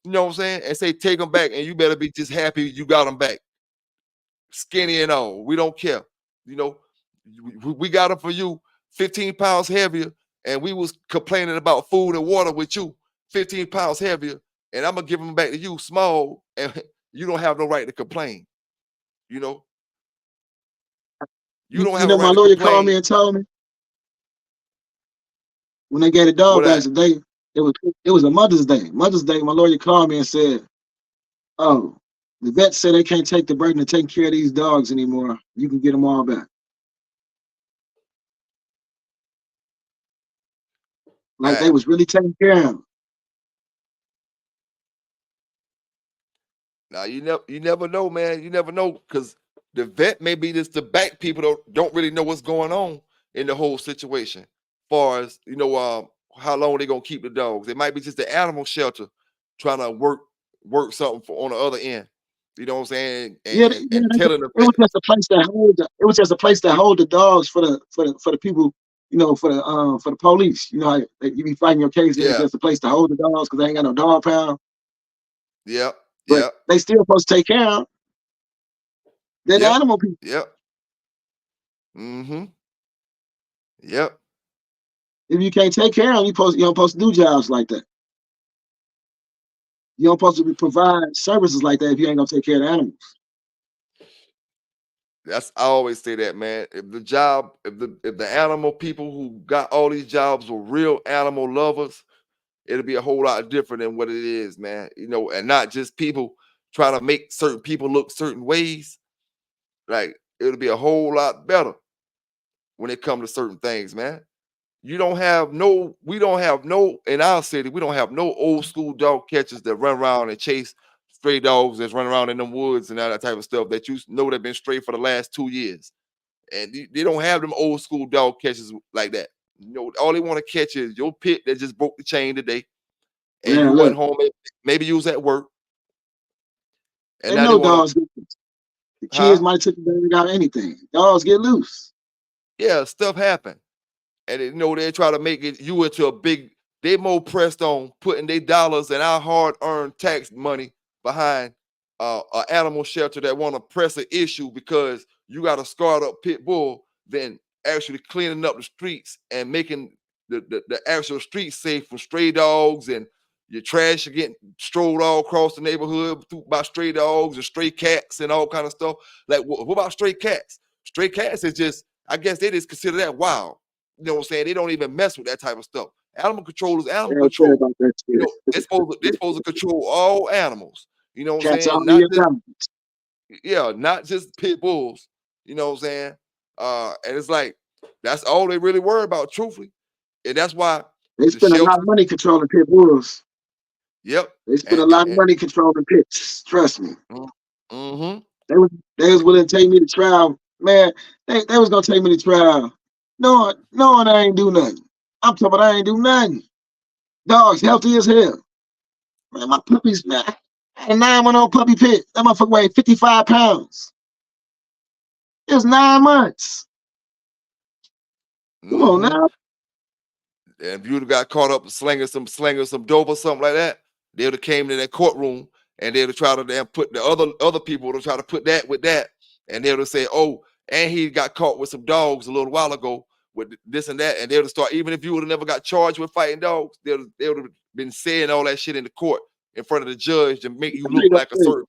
Speaker 1: You know what I'm saying? And say take them back and you better be just happy you got them back skinny and all. We don't care. You know, we got them for you 15 pounds heavier, and we was complaining about food and water with you 15 pounds heavier, and I'm gonna give them back to you small, and you don't have no right to complain. You know, you don't
Speaker 2: You
Speaker 1: have a
Speaker 2: know, my
Speaker 1: right to
Speaker 2: lawyer called
Speaker 1: complain.
Speaker 2: me and told me when they gave the dog
Speaker 1: What
Speaker 2: back
Speaker 1: that?
Speaker 2: today, it was a Mother's Day. Mother's Day, my lawyer called me and said, "Oh, the vet said they can't take the burden of taking care of these dogs anymore. You can get them all back." Like they
Speaker 1: Man,
Speaker 2: was really taking care of them.
Speaker 1: now you never know, man. You never know because the vet may be just the back people don't really know what's going on in the whole situation. Far as how long they gonna keep the dogs. It might be just the animal shelter trying to work something on the other end. You know what I'm saying? And
Speaker 2: Yeah,
Speaker 1: and,
Speaker 2: yeah.
Speaker 1: and telling the
Speaker 2: It
Speaker 1: vet,
Speaker 2: was just a place that hold. It was just a place that hold the dogs for the people. For the police. You know, how you be fighting your case, and it's
Speaker 1: yeah,
Speaker 2: just a place to hold the dogs because they ain't got no dog pound.
Speaker 1: yep,
Speaker 2: But
Speaker 1: yep,
Speaker 2: they still supposed to take care of them. They're the
Speaker 1: yep,
Speaker 2: animal people.
Speaker 1: yep, mm-hmm, yep.
Speaker 2: If you can't take care of them, you don't supposed to do jobs like that. You don't supposed to provide services like that if you ain't gonna take care of the animals.
Speaker 1: I always say that, man. If the animal people who got all these jobs were real animal lovers, it'll be a whole lot different than what it is, man. And not just people trying to make certain people look certain ways. Like it'll be a whole lot better when it comes to certain things, man. We don't have no in our city. We don't have no old school dog catchers that run around and chase stray dogs that's running around in them woods and all that type of stuff that they've been stray for the last 2 years. And they don't have them old school dog catchers like that. All they want to catch is your pit that just broke the chain today, and you
Speaker 2: Man,
Speaker 1: wasn't
Speaker 2: look,
Speaker 1: home. Maybe you was at work, and
Speaker 2: they
Speaker 1: now they
Speaker 2: know
Speaker 1: want to,
Speaker 2: dogs. The kids
Speaker 1: huh?
Speaker 2: might have took the dog out anything. Dogs get loose.
Speaker 1: Yeah, stuff happen, and they try to make it you into a big. They more pressed on putting their dollars and our hard-earned tax money behind an animal shelter that want to press an issue because you got a scarred up pit bull than actually cleaning up the streets and making the actual streets safe from stray dogs and your trash getting strolled all across the neighborhood by stray dogs and stray cats and all kind of stuff. Like, what about stray cats? Stray cats is just, I guess they just consider that wild. You know what I'm saying? They don't even mess with that type of stuff. Animal control is
Speaker 2: They
Speaker 1: animal
Speaker 2: don't care
Speaker 1: control.
Speaker 2: about that
Speaker 1: They're supposed to control all animals. You know what I'm
Speaker 2: Cats
Speaker 1: saying?
Speaker 2: all
Speaker 1: Not
Speaker 2: year
Speaker 1: just
Speaker 2: round.
Speaker 1: not just pit bulls. You know what I'm saying? And it's like that's all they really worry about, truthfully. And that's why
Speaker 2: They
Speaker 1: the
Speaker 2: spend a lot
Speaker 1: shelter.
Speaker 2: of money controlling pit bulls.
Speaker 1: Yep.
Speaker 2: They spend
Speaker 1: And,
Speaker 2: a
Speaker 1: and,
Speaker 2: lot of
Speaker 1: and
Speaker 2: money controlling pits. Trust me.
Speaker 1: mm-hmm.
Speaker 2: They was willing to take me to trial. Man, they was gonna take me to trial. Knowing I ain't do nothing. I'm talking about I ain't do nothing. Dogs healthy as hell. Man, my puppies, man. I had a 9-month-old puppy pit. That motherfucker weighed 55 pounds. It was 9 months. Come on
Speaker 1: Mm-hmm.
Speaker 2: now.
Speaker 1: And if you'd have got caught up slinging some dope or something like that, they'd have came to that courtroom and they'd have tried to damn put the other people would have tried to put that with that, and they would have said, "Oh, and he got caught with some dogs a little while ago with this and that," and they would have start even if you would have never got charged with fighting dogs, they would have been saying all that shit in the court in front of the judge to make you look like a certain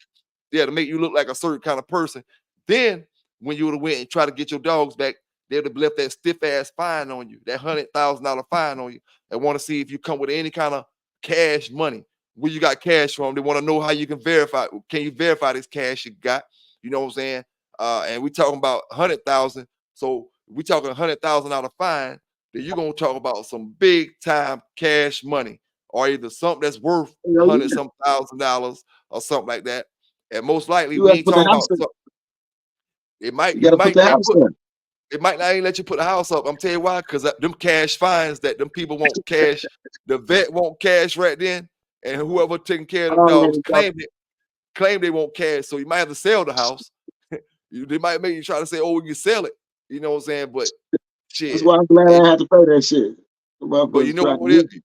Speaker 1: to make you look like a certain kind of person. Then when you would have went and tried to get your dogs back, they would have left that stiff ass fine on you, that $100,000 fine on you, and want to see if you come with any kind of cash money. Where you got cash from? They want to know how you can verify. Can you verify this cash you got? You know what I'm saying? And we talking about 100,000. So we talking $100,000 fine. Then you're gonna talk about some big time cash money, or either something that's worth hundred some $1,000s or something like that. And most likely
Speaker 2: You
Speaker 1: we
Speaker 2: have to
Speaker 1: ain't
Speaker 2: put the
Speaker 1: talking
Speaker 2: house
Speaker 1: about
Speaker 2: up.
Speaker 1: something. It might
Speaker 2: You
Speaker 1: you
Speaker 2: gotta put
Speaker 1: might
Speaker 2: the
Speaker 1: can't
Speaker 2: house
Speaker 1: put
Speaker 2: up.
Speaker 1: it might not even let you put the house up. I'm telling you why, because them cash fines that them people won't cash, the vet won't cash right then, and whoever taking care of them
Speaker 2: Oh,
Speaker 1: dogs
Speaker 2: yeah,
Speaker 1: claim they won't cash. So you might have to sell the house. They might make you try to say, "Oh, we can sell it." You know what I'm saying? But
Speaker 2: that's
Speaker 1: shit,
Speaker 2: why I'm glad I
Speaker 1: and,
Speaker 2: didn't have to pay that shit. The
Speaker 1: but
Speaker 2: motherfuckers tried to use it.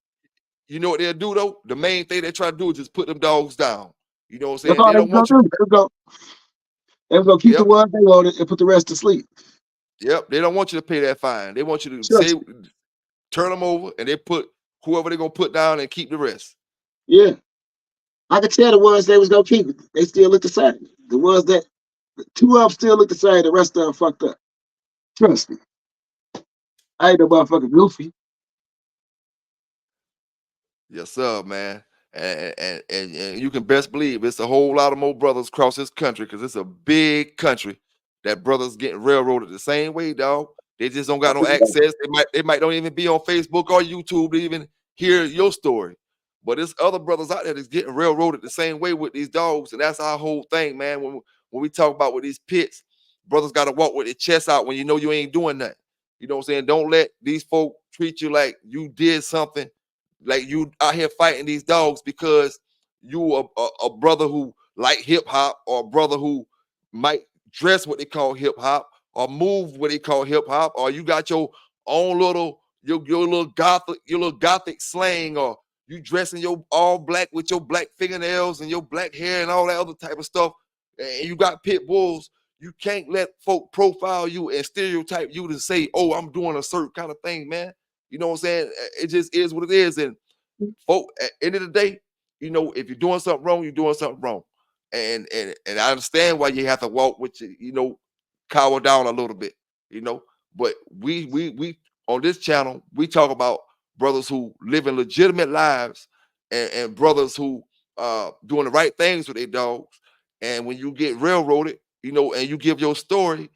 Speaker 1: you know what they'll do though. The main thing they try to do is just put them dogs down. You know what I'm
Speaker 2: That's
Speaker 1: saying?
Speaker 2: all
Speaker 1: They
Speaker 2: they was
Speaker 1: don't
Speaker 2: gonna
Speaker 1: want you.
Speaker 2: do. They was gonna keep the
Speaker 1: Yep.
Speaker 2: ones they loaded and put the rest to sleep.
Speaker 1: Yep, they don't want you to pay that fine. They want you to say
Speaker 2: Trust me.
Speaker 1: turn them over, and they put whoever they're gonna put down and keep the rest.
Speaker 2: Yeah. I could tell the ones they was gonna keep it. They still look the same. The ones that two of them still look the same, the rest of them fucked up. Trust me. I ain't no motherfucking goofy.
Speaker 1: Yes, sir, man. And you can best believe it's a whole lot of more brothers across this country because it's a big country that brothers getting railroaded the same way, dog. They just don't got no access. They might don't even be on Facebook or YouTube to even hear your story. But there's other brothers out there that's getting railroaded the same way with these dogs, and that's our whole thing, man. When we talk about with these pits, brothers got to walk with their chest out when you know you ain't doing nothing. You know what I'm saying? Don't let these folk treat you like you did something, like you out here fighting these dogs because you a brother who like hip hop, or a brother who might dress what they call hip hop, or move what they call hip hop, or you got your own little your little gothic slang, or you dressing your all black with your black fingernails and your black hair and all that other type of stuff, and you got pit bulls. You can't let folk profile you and stereotype you to say, oh, I'm doing a certain kind of thing, man. You know what I'm saying? It just is what it is. And folk, at the end of the day, if you're doing something wrong, you're doing something wrong. And I understand why you have to walk with cower down a little bit, you know. But we on this channel, we talk about brothers who living legitimate lives, and brothers who doing the right things with their dogs. And when you get railroaded, and you give your story,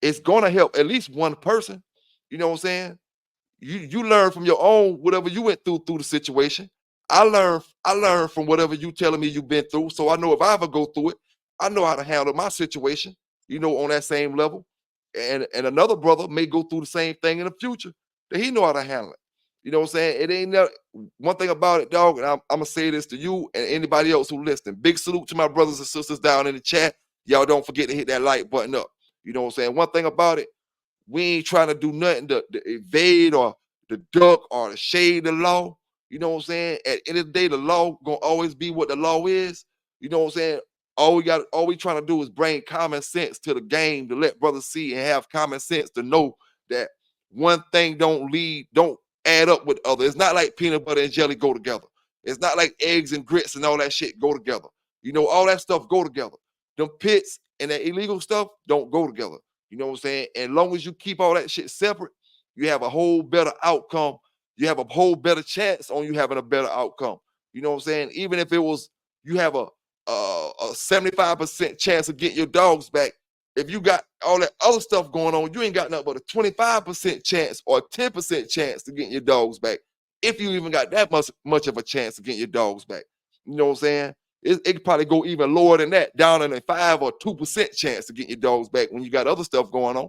Speaker 1: it's gonna help at least one person. You know what I'm saying? You learn from your own whatever you went through the situation. I learn from whatever you telling me you've been through. So I know if I ever go through it, I know how to handle my situation, on that same level. And another brother may go through the same thing in the future that he know how to handle it. You know what I'm saying? It ain't one thing about it, dog, and I'm gonna say this to you and anybody else who listening. Big salute to my brothers and sisters down in the chat. Y'all don't forget to hit that like button up. You know what I'm saying? One thing about it, we ain't trying to do nothing to evade or to duck or to shade the law. You know what I'm saying? At the end of the day, the law gonna always be what the law is. You know what I'm saying? All we trying to do is bring common sense to the game to let brothers see and have common sense to know that one thing don't add up with other. It's not like peanut butter and jelly go together. It's not like eggs and grits and all that shit go together. All that stuff go together. Them pits and that illegal stuff don't go together. You know what I'm saying? And long as you keep all that shit separate, you have a whole better outcome. You have a whole better chance on you having a better outcome. You know what I'm saying? Even if it was you have a 75% chance of getting your dogs back. If you got all that other stuff going on, you ain't got nothing but a 25% chance or a 10% chance to getting your dogs back. If you even got that much of a chance of getting your dogs back. You know what I'm saying? It could probably go even lower than that, down in a 5 or 2% chance to get your dogs back when you got other stuff going on,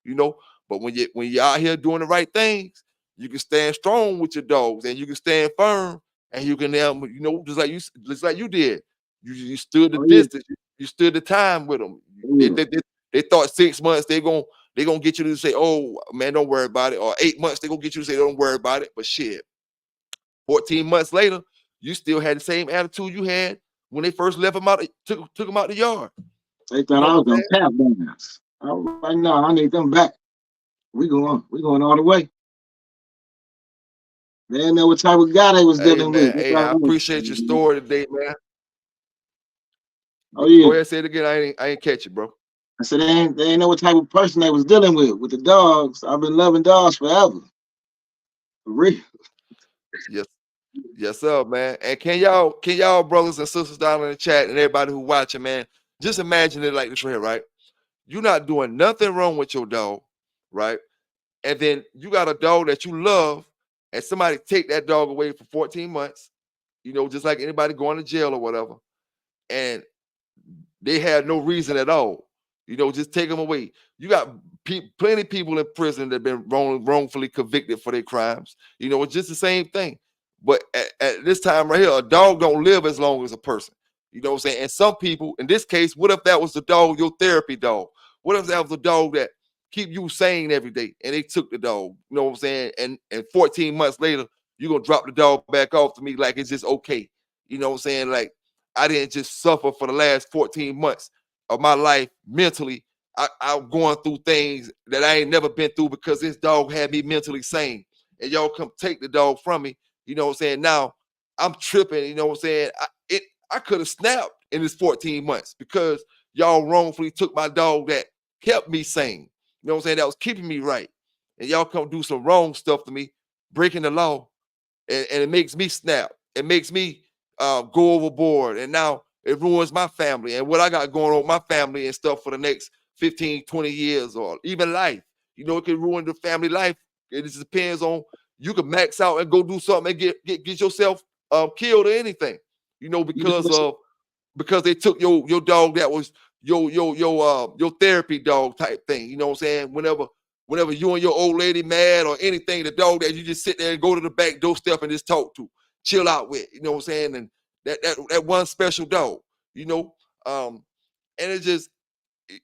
Speaker 1: you know. But when you're out here doing the right things, you can stand strong with your dogs, and you can stand firm, and you can just like you did. You stood the
Speaker 2: Oh yeah.
Speaker 1: distance, you stood the time with them.
Speaker 2: Oh
Speaker 1: They,
Speaker 2: yeah.
Speaker 1: they, they, they thought 6 months they gonna get you to say, oh man, don't worry about it, or 8 months they gonna get you to say don't worry about it. But shit, 14 months later, you still had the same attitude you had when they first left them out, took them out the yard.
Speaker 2: They
Speaker 1: You
Speaker 2: thought
Speaker 1: know
Speaker 2: I
Speaker 1: what
Speaker 2: was
Speaker 1: I'm
Speaker 2: gonna
Speaker 1: saying?
Speaker 2: tap dance. I was like, no, I need them back. We going all the way. They didn't know what type of guy they was
Speaker 1: Hey
Speaker 2: dealing with.
Speaker 1: man,
Speaker 2: They
Speaker 1: hey,
Speaker 2: thought
Speaker 1: I
Speaker 2: I was,
Speaker 1: appreciate your story today, man.
Speaker 2: oh
Speaker 1: Go
Speaker 2: yeah.
Speaker 1: ahead, say it again. I ain't catch it, bro.
Speaker 2: I said they ain't know what type of person they was dealing with the dogs. I've been loving dogs forever. For real.
Speaker 1: Yes, yes, sir, man. And can y'all brothers and sisters down in the chat and everybody who watching, man, just imagine it like this right here, right? You're not doing nothing wrong with your dog, right? And then you got a dog that you love, and somebody take that dog away for 14 months, just like anybody going to jail or whatever. And they had no reason at all. Just take them away. You got plenty of people in prison that have been wrongfully convicted for their crimes. It's just the same thing. But at this time right here, a dog don't live as long as a person. You know what I'm saying? And some people, in this case, what if that was the dog, your therapy dog? What if that was the dog that keep you sane every day, and they took the dog? You know what I'm saying? And 14 months later, you're gonna drop the dog back off to me like it's just okay. You know what I'm saying? Like I didn't just suffer for the last 14 months of my life mentally I'm going through things that I ain't never been through because this dog had me mentally sane. And y'all come take the dog from me. You know what I'm saying? Now I'm tripping. You know what I'm saying? I could have snapped in this 14 months because y'all wrongfully took my dog that kept me sane. You know what I'm saying? That was keeping me right. And y'all come do some wrong stuff to me, breaking the law, and it makes me snap. It makes me go overboard, and now it ruins my family and what I got going on with my family and stuff for the next 15, 20 years or even life. You know, it can ruin the family life. It just depends on you can max out and go do something and get yourself killed or anything. You know,
Speaker 2: You know what's
Speaker 1: because they took your dog that was your therapy dog type thing. You know what I'm saying? Whenever you and your old lady mad or anything, the dog that you just sit there and go to the back doorstep and just talk to, chill out with, you know what I'm saying? And that one special dog, you know, and it just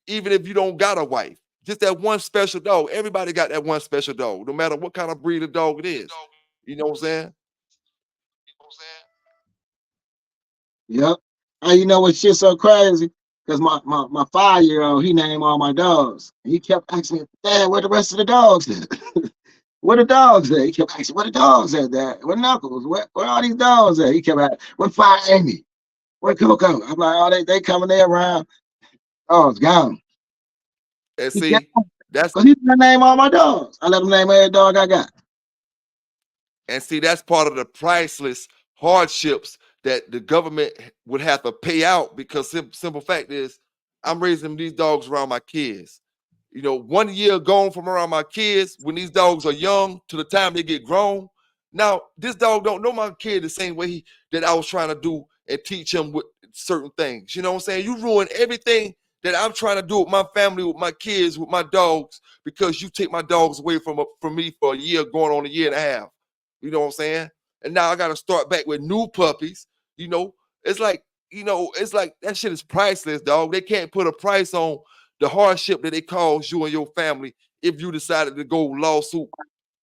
Speaker 1: even if you don't got a wife, just that one special dog. Everybody got that one special dog, no matter what kind of breed of dog it is. You know what I'm saying?
Speaker 2: Yep. And you know what shit so crazy? Because my 5-year-old, he named all my dogs. And he kept asking me, Dad, where the rest of the dogs at? Where the dogs at? He kept asking, where the dogs at, Dad? Where Knuckles? Where all these dogs at? He kept asking, where Fire Amy? Where Coco? I'm like, oh, they coming there around. Oh, it's gone.
Speaker 1: And
Speaker 2: He kept,
Speaker 1: see, that's
Speaker 2: because he's gonna name all my dogs. I let him name every dog I got.
Speaker 1: that's part of the priceless hardships that the government would have to pay out because simple fact is I'm raising these dogs around my kids. You know, 1 year gone from around my kids when these dogs are young to the time they get grown. Now, this dog don't know my kid the same way that I was trying to do and teach him with certain things. You know what I'm saying? You ruin everything that I'm trying to do with my family, with my kids, with my dogs, because you take my dogs away from me for a year, going on a year and a half. You know what I'm saying? And now I got to start back with new puppies. You know, it's like, it's like that shit is priceless, dog. They can't put a price on the hardship that it caused you and your family if you decided to go lawsuit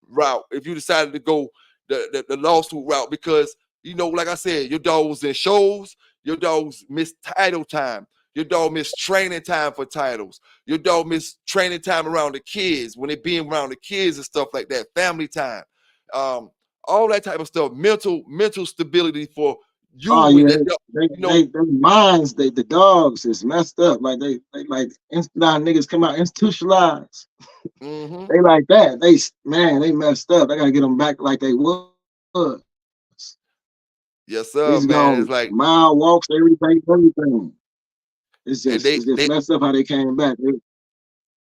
Speaker 1: route, if you decided to go the lawsuit route, because like I said, your dog was in shows, your dogs missed title time, your dog missed training time for titles, your dog missed training time around the kids when they being around the kids and stuff like that, family time, um, all that type of stuff, mental stability for you
Speaker 2: Oh
Speaker 1: with
Speaker 2: yeah,
Speaker 1: that dog,
Speaker 2: they minds, the dogs is messed up. Like they like institutionalized niggas come out institutionalized.
Speaker 1: mm-hmm.
Speaker 2: They like that. They messed up. They gotta get them back like they was.
Speaker 1: Yes
Speaker 2: These
Speaker 1: sir,
Speaker 2: gone
Speaker 1: man. It's like,
Speaker 2: mile walks, everything.
Speaker 1: and
Speaker 2: It's just messed up how they came back.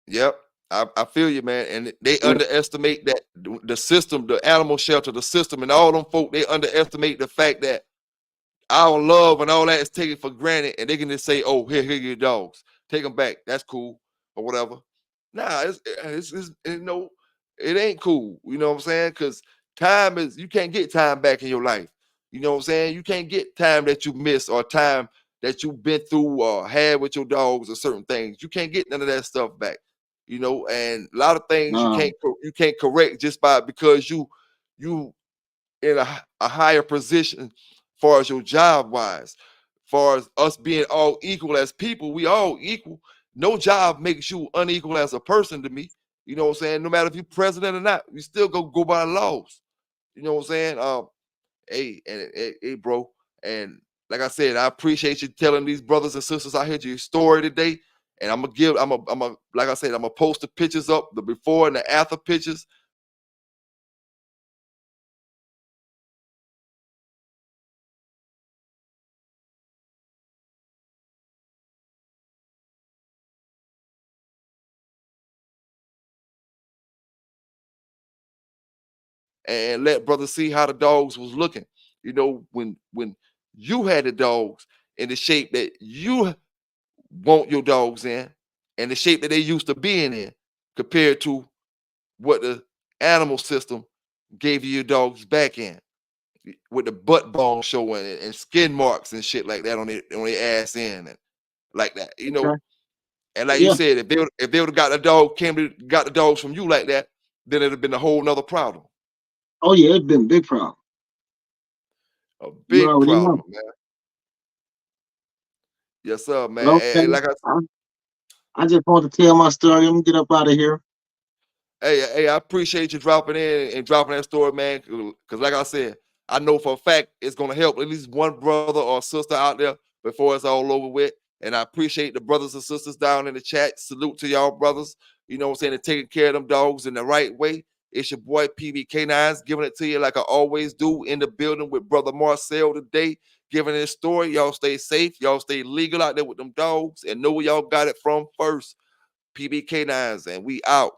Speaker 1: yep, I feel you, man. And they
Speaker 2: They,
Speaker 1: underestimate that the system, the animal shelter, the system, and all them folk, they underestimate the fact that our love and all that is taken for granted, and they can just say, "Oh, here your dogs, take them back. That's cool, or whatever." Nah, it ain't cool. You know what I'm saying? Because time is you can't get time back in your life. You know what I'm saying? You can't get time that you missed or time that you've been through or had with your dogs or certain things. You can't get none of that stuff back. And a lot of things you can't correct just by because you in a higher position far as your job wise, far as us being all equal as people, we all equal. No job makes you unequal as a person to me. You know what I'm saying? No matter if you're president or not, you still go by the laws. You know what I'm saying? Hey, bro. And like I said, I appreciate you telling these brothers and sisters out here your story today. And like I said, I'm gonna post the pictures up, the before and the after pictures. And let brothers see how the dogs was looking. When you had the dogs in the shape that you want your dogs in, and the shape that they used to being in, compared to what the animal system gave you your dogs back in, with the butt bone showing and skin marks and shit like that on their ass end and like that.
Speaker 2: okay.
Speaker 1: And like you
Speaker 2: Yeah.
Speaker 1: said, if they would have got the dog, got the dogs from you like that, then it'd have been a whole nother problem.
Speaker 2: Oh yeah, it's been a big problem.
Speaker 1: A
Speaker 2: You
Speaker 1: big
Speaker 2: already know.
Speaker 1: problem, man. Yes, sir,
Speaker 2: But
Speaker 1: man.
Speaker 2: okay.
Speaker 1: And like I
Speaker 2: I, I just want to tell my story. I'm gonna get up out of here.
Speaker 1: Hey, I appreciate you dropping in and dropping that story, man. Because, like I said, I know for a fact it's gonna help at least one brother or sister out there before it's all over with. And I appreciate the brothers and sisters down in the chat. Salute to y'all, brothers. You know what I'm saying? And taking care of them dogs in the right way. It's your boy PBK9s giving it to you like I always do in the building with brother Marcel today, giving this story. Y'all stay safe. Y'all stay legal out there with them dogs and know where y'all got it from first. PBK9s, and we out.